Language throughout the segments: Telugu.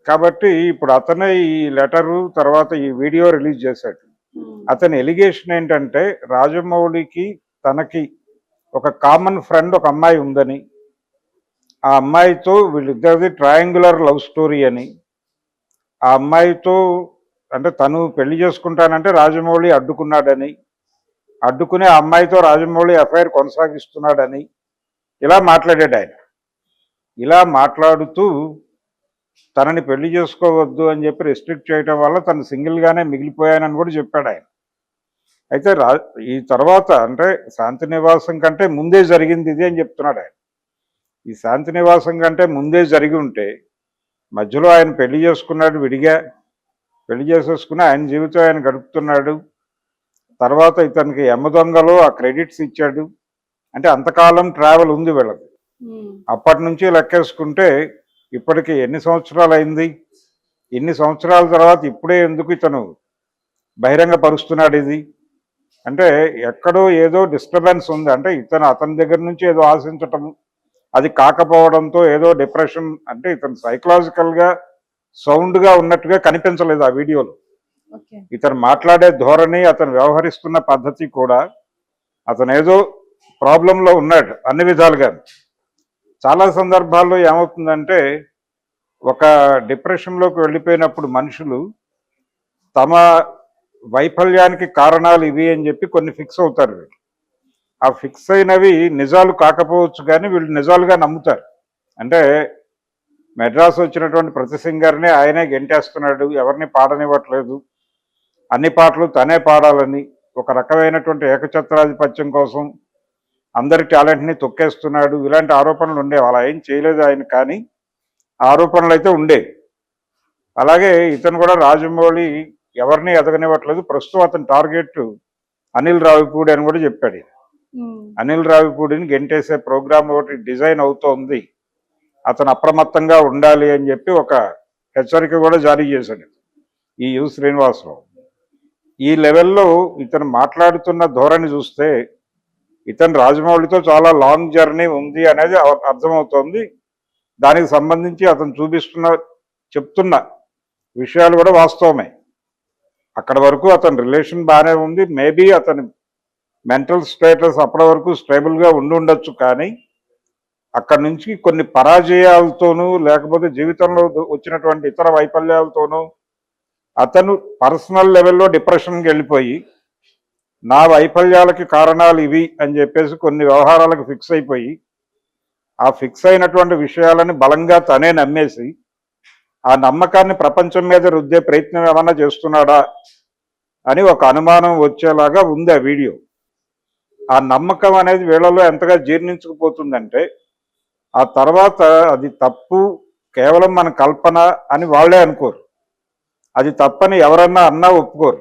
కాబట్టి ఇప్పుడు అతనే ఈ లెటరు తర్వాత ఈ వీడియో రిలీజ్ చేశాడు. అతని ఎలిగేషన్ ఏంటంటే రాజమౌళికి తనకి ఒక కామన్ ఫ్రెండ్ ఒక అమ్మాయి ఉందని, ఆ అమ్మాయితో వీళ్ళిద్దరిది ట్రయాంగులర్ లవ్ స్టోరీ అని, ఆ అమ్మాయితో అంటే తను పెళ్లి చేసుకుంటానంటే రాజమౌళి అడ్డుకున్నాడని, అడ్డుకునే ఆ అమ్మాయితో రాజమౌళి అఫైర్ కొనసాగిస్తున్నాడని ఇలా మాట్లాడాడు ఆయన. ఇలా మాట్లాడుతూ తనని పెళ్లి చేసుకోవద్దు అని చెప్పి రెస్ట్రిక్ట్ చేయడం వల్ల తను సింగిల్గానే మిగిలిపోయానని కూడా చెప్పాడు ఆయన. అయితే ఈ తర్వాత అంటే శాంతి నివాసం కంటే ముందే జరిగింది ఇది అని చెప్తున్నాడు ఆయన. ఈ శాంతి నివాసం కంటే ముందే జరిగి ఉంటే మధ్యలో ఆయన పెళ్లి చేసుకున్నాడు, విడిగా పెళ్లి చేసేసుకుని ఆయన జీవితం ఆయన గడుపుతున్నాడు. తర్వాత ఇతనికి యమదొంగలో ఆ క్రెడిట్స్ ఇచ్చాడు. అంటే అంతకాలం ట్రావెల్ ఉంది వీళ్ళకి. అప్పటి నుంచి లెక్కేసుకుంటే ఇప్పటికి ఎన్ని సంవత్సరాలు అయింది, ఎన్ని సంవత్సరాల తర్వాత ఇప్పుడే ఎందుకు ఇతను బహిరంగ పరుస్తున్నాడు ఇది అంటే ఎక్కడో ఏదో డిస్టర్బెన్స్ ఉంది. అంటే అతని దగ్గర నుంచి ఏదో ఆశించటం, అది కాకపోవడంతో ఏదో డిప్రెషన్, అంటే ఇతను సైకలాజికల్గా సౌండ్గా ఉన్నట్టుగా కనిపించలేదు ఆ వీడియోలో. ఇతను మాట్లాడే ధోరణి, అతను వ్యవహరిస్తున్న పద్ధతి కూడా అతను ఏదో ప్రాబ్లంలో ఉన్నాడు అన్ని విధాలుగా. చాలా సందర్భాల్లో ఏమవుతుందంటే ఒక డిప్రెషన్లోకి వెళ్ళిపోయినప్పుడు మనుషులు తమ వైఫల్యానికి కారణాలు ఇవి అని చెప్పి కొన్ని ఫిక్స్ అవుతారు. వీళ్ళు ఆ ఫిక్స్ అయినవి నిజాలు కాకపోవచ్చు కానీ వీళ్ళు నిజాలుగా నమ్ముతారు. అంటే మెడ్రాస్ వచ్చినటువంటి ప్రతి సింగర్ని ఆయనే గెంటేస్తున్నాడు, ఎవరిని పాడనివ్వట్లేదు, అన్ని పాటలు తనే పాడాలని, ఒక రకమైనటువంటి ఏకఛత్రాధిపత్యం కోసం అందరి టాలెంట్ని తొక్కేస్తున్నాడు, ఇలాంటి ఆరోపణలు ఉండేవి. అలా ఏం చేయలేదు ఆయన, కానీ ఆరోపణలు అయితే ఉండేవి. అలాగే ఇతను కూడా రాజమౌళి ఎవరిని ఎదగనివ్వట్లేదు, ప్రస్తుతం అతని టార్గెట్ అనిల్ రావిపూడి అని కూడా చెప్పాడు. అనిల్ రావిపూడిని గెంటేసే ప్రోగ్రామ్ ఒకటి డిజైన్ అవుతోంది, అతను అప్రమత్తంగా ఉండాలి అని చెప్పి ఒక హెచ్చరిక కూడా జారీ చేశాడు ఈ యు శ్రీనివాసరావు. ఈ లెవెల్లో ఇతను మాట్లాడుతున్న ధోరణి చూస్తే ఇతను రాజమౌళితో చాలా లాంగ్ జర్నీ ఉంది అనేది అర్థమవుతోంది. దానికి సంబంధించి అతను చెప్తున్న విషయాలు కూడా వాస్తవమే. అక్కడ వరకు అతని రిలేషన్ బాగానే ఉంది, మేబీ అతని మెంటల్ స్టేటస్ అప్పటి వరకు స్టేబుల్గా ఉండొచ్చు, కానీ అక్కడి నుంచి కొన్ని పరాజయాలతోనూ లేకపోతే జీవితంలో వచ్చినటువంటి ఇతర వైఫల్యాలతోనూ అతను పర్సనల్ లెవెల్లో డిప్రెషన్కి వెళ్ళిపోయి నా వైఫల్యాలకి కారణాలు ఇవి అని చెప్పేసి కొన్ని వ్యవహారాలకు ఫిక్స్ అయిపోయి ఆ ఫిక్స్ అయినటువంటి విషయాలని బలంగా తనే నమ్మేసి ఆ నమ్మకాన్ని ప్రపంచం మీద రుద్దే ప్రయత్నం ఏమన్నా చేస్తున్నాడా అని ఒక అనుమానం వచ్చేలాగా ఉంది ఆ వీడియో. ఆ నమ్మకం అనేది వీళ్ళలో ఎంతగా జీర్ణించుకుపోతుందంటే ఆ తర్వాత అది తప్పు, కేవలం మన కల్పన అని వాళ్ళే అనుకోరు, అది తప్పని ఎవరన్నా అన్నా ఒప్పుకోరు.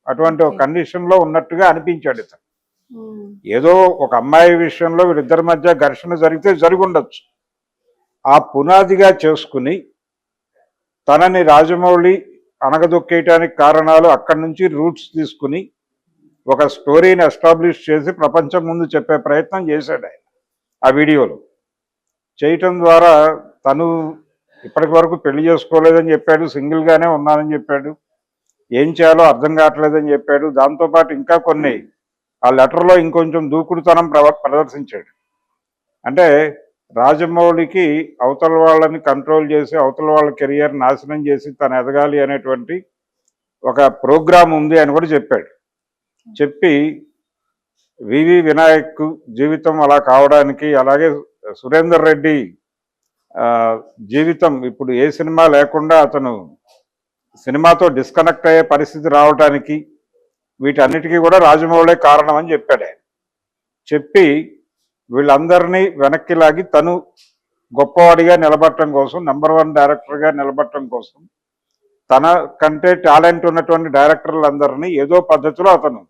అటువంటి ఒక కండిషన్లో ఉన్నట్టుగా అనిపించాడు ఇతను. ఏదో ఒక అమ్మాయి విషయంలో వీళ్ళిద్దరి మధ్య ఘర్షణ జరిగితే జరిగి ఉండొచ్చు, ఆ పునాదిగా చేసుకుని తనని రాజమౌళి అణగదొక్కేయటానికి కారణాలు అక్కడి నుంచి రూట్స్ తీసుకుని ఒక స్టోరీని ఎస్టాబ్లిష్ చేసి ప్రపంచం ముందు చెప్పే ప్రయత్నం చేశాడు ఆయన ఆ వీడియోలో. చేయటం ద్వారా తను ఇప్పటి వరకు పెళ్లి చేసుకోలేదని చెప్పాడు, సింగిల్గానే ఉన్నానని చెప్పాడు, ఏం చేయాలో అర్థం కావట్లేదని చెప్పాడు. దాంతోపాటు ఇంకా కొన్ని ఆ లెటర్లో ఇంకొంచెం దూకుడుతనం ప్రదర్శించాడు. అంటే రాజమౌళికి అవతల వాళ్ళని కంట్రోల్ చేసి అవతల వాళ్ళ కెరియర్ నాశనం చేసి తను ఎదగాలి అనేటువంటి ఒక ప్రోగ్రాం ఉంది అని కూడా చెప్పాడు. చెప్పి వివి వినాయక్ జీవితం అలా కావడానికి, అలాగే సురేందర్ రెడ్డి జీవితం ఇప్పుడు ఏ సినిమా లేకుండా అతను సినిమాతో డిస్కనెక్ట్ అయ్యే పరిస్థితి రావడానికి వీటన్నిటికీ కూడా రాజమౌళి కారణం అని చెప్పాడు ఆయన. చెప్పి వీళ్ళందరినీ వెనక్కి లాగి తను గొప్పవాడిగా నిలబడటం కోసం, నెంబర్ 1 డైరెక్టర్గా నిలబడటం కోసం తన కంటే టాలెంట్ ఉన్నటువంటి డైరెక్టర్లందరినీ ఏదో పద్ధతిలో అతను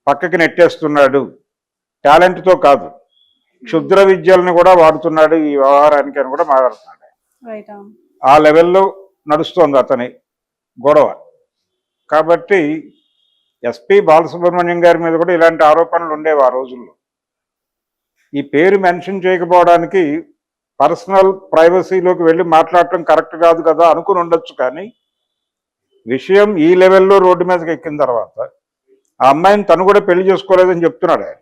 పక్కకి నెట్టేస్తున్నాడు, టాలెంట్తో కాదు క్షుద్ర విద్యలను కూడా వాడుతున్నాడు ఈ వ్యవహారానికి అని కూడా మాట్లాడుతున్నాడు. ఆ లెవెల్లో నడుస్తోంది అతని గొడవ. కాబట్టి ఎస్పి బాలసుబ్రహ్మణ్యం గారి మీద కూడా ఇలాంటి ఆరోపణలు ఉండేవి ఆ రోజుల్లో. ఈ పేరు మెన్షన్ చేయకపోవడానికి పర్సనల్ ప్రైవసీలోకి వెళ్ళి మాట్లాడటం కరెక్ట్ కాదు కదా అనుకుని ఉండొచ్చు. కానీ విషయం ఈ లెవెల్లో రోడ్డు మీదకి ఎక్కిన తర్వాత ఆ అమ్మాయిని తను కూడా పెళ్లి చేసుకోలేదని చెప్తున్నాడు ఆయన.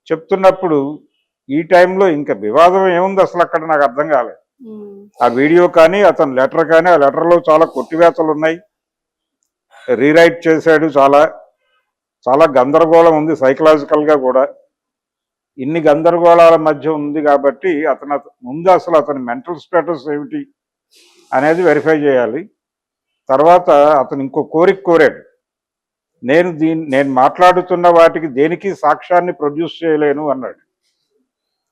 చెప్తున్నప్పుడు ఈ టైంలో ఇంకా వివాదం ఏముంది అసలు అక్కడ నాకు అర్థం కాలేదు. ఆ వీడియో కానీ అతని లెటర్ కానీ, ఆ లెటర్లో చాలా కొట్టివేతలు ఉన్నాయి, రీరైట్ చేశాడు, చాలా చాలా గందరగోళం ఉంది సైకలాజికల్గా కూడా. ఇన్ని గందరగోళాల మధ్య ఉంది కాబట్టి ముందు అసలు అతని మెంటల్ స్టేటస్ ఏమిటి అనేది వెరిఫై చేయాలి. తర్వాత అతను ఇంకో కోరిక కోరాడు, నేను మాట్లాడుతున్న వాటికి దేనికి సాక్ష్యాన్ని ప్రొడ్యూస్ చేయలేను అన్నాడు.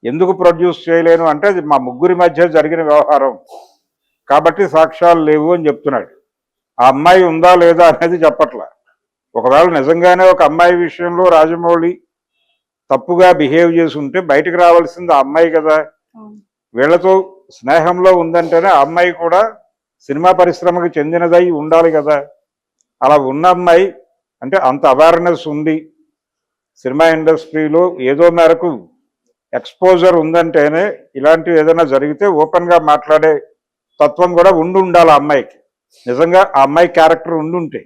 ఎందుకు ప్రొడ్యూస్ చేయలేను అంటే అది మా ముగ్గురి మధ్య జరిగిన వ్యవహారం కాబట్టి సాక్ష్యాలు లేవు అని చెప్తున్నాడు. ఆ అమ్మాయి ఉందా లేదా అనేది చెప్పట్లా. ఒకవేళ నిజంగానే ఒక అమ్మాయి విషయంలో రాజమౌళి తప్పుగా బిహేవ్ చేసి ఉంటే బయటకు రావాల్సింది ఆ అమ్మాయి కదా. వీళ్లతో స్నేహంలో ఉందంటేనే ఆ అమ్మాయి కూడా సినిమా పరిశ్రమకు చెందినదై ఉండాలి కదా. అలా ఉన్న అమ్మాయి అంటే అంత అవేర్నెస్ ఉంది, సినిమా ఇండస్ట్రీలో ఏదో మేరకు ఎక్స్పోజర్ ఉందంటేనే ఇలాంటివి ఏదైనా జరిగితే ఓపెన్గా మాట్లాడే తత్వం కూడా ఉండాలి ఆ అమ్మాయికి. నిజంగా ఆ అమ్మాయి క్యారెక్టర్ ఉండుంటే